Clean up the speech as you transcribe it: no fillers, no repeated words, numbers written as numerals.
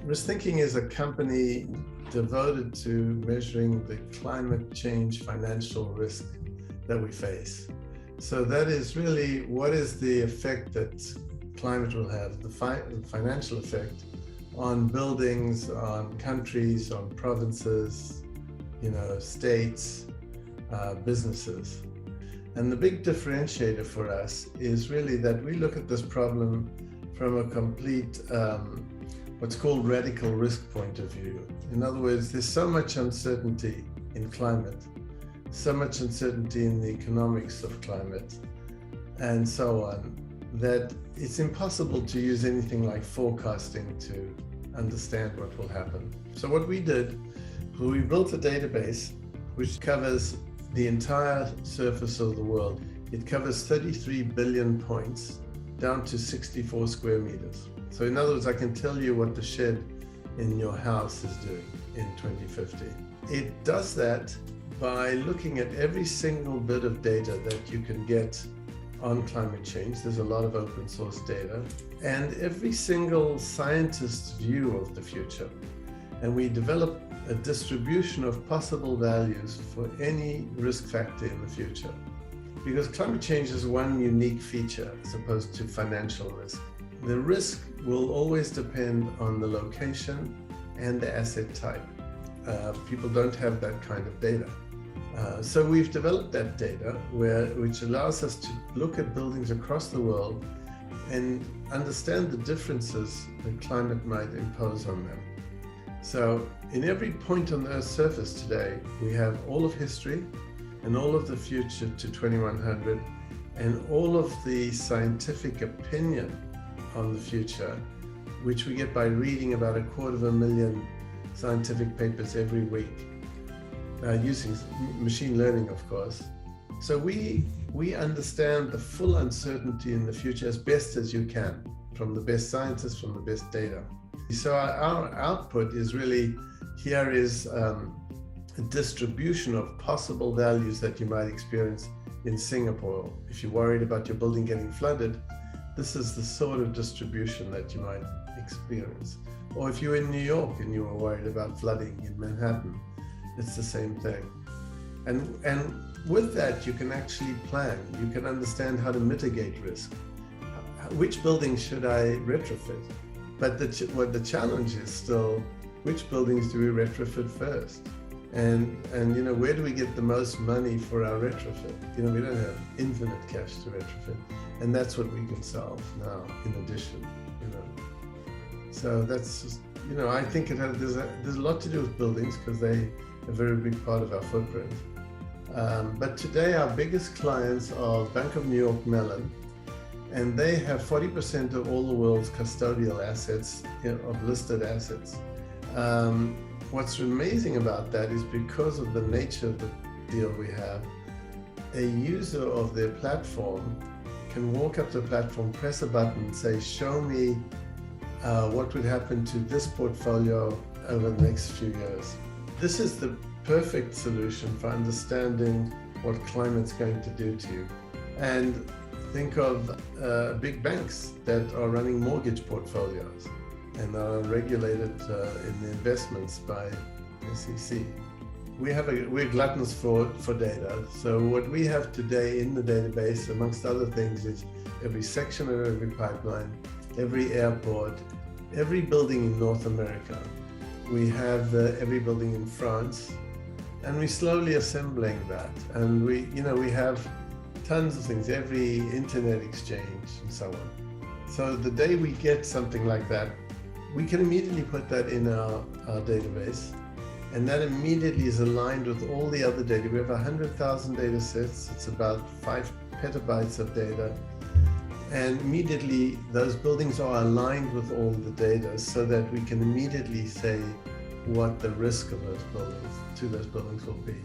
Risk Thinking is a company devoted to measuring the climate change financial risk that we face. So that is really what is the effect that climate will have, the financial effect on buildings, on countries, on provinces, states, businesses. And the big differentiator for us is really that we look at this problem from a complete, what's called radical risk point of view. In other words, there's so much uncertainty in climate, so much uncertainty in the economics of climate, and so on, that it's impossible to use anything like forecasting to understand what will happen. So what we did, we built a database which covers the entire surface of the world. It covers 33 billion points down to 64 square meters. So in other words, I can tell you what the shed in your house is doing in 2050. It does that by looking at every single bit of data that you can get on climate change. There's a lot of open source data, and every single scientist's view of the future. And we develop a distribution of possible values for any risk factor in the future. Because climate change is one unique feature as opposed to financial risk. The risk will always depend on the location and the asset type. People don't have that kind of data. So we've developed that data which allows us to look at buildings across the world and understand the differences that climate might impose on them. So in every point on the Earth's surface today, we have all of history and all of the future to 2100 and all of the scientific opinion on the future, which we get by reading about 250,000 scientific papers every week, using machine learning, of course. So we understand the full uncertainty in the future as best as you can, from the best scientists, from the best data. So our output is really, here is a distribution of possible values that you might experience in Singapore. If you're worried about your building getting flooded, this is the sort of distribution that you might experience. Or if you're in New York and you were worried about flooding in Manhattan, it's the same thing. And with that, you can actually plan. You can understand how to mitigate risk. Which buildings should I retrofit? But what the challenge is still, which buildings do we retrofit first? And where do we get the most money for our retrofit? We don't have infinite cash to retrofit. And that's what we can solve now, in addition, So that's just, I think there's a lot to do with buildings because they are a very big part of our footprint. But today our biggest clients are Bank of New York Mellon, and they have 40% of all the world's custodial assets, of listed assets. What's amazing about that is because of the nature of the deal we have, a user of their platform can walk up to the platform, press a button, and say, show me what would happen to this portfolio over the next few years. This is the perfect solution for understanding what climate's going to do to you. And think of big banks that are running mortgage portfolios and are regulated in the investments by SEC. We're gluttonous for data. So what we have today in the database, amongst other things, is every section of every pipeline, every airport, every building in North America. We have every building in France, and we're slowly assembling that. And we have tons of things, every internet exchange and so on. So the day we get something like that, we can immediately put that in our database, and that immediately is aligned with all the other data. We have 100,000 data sets. It's about 5 petabytes of data. And immediately those buildings are aligned with all the data so that we can immediately say what the risk of those buildings will be.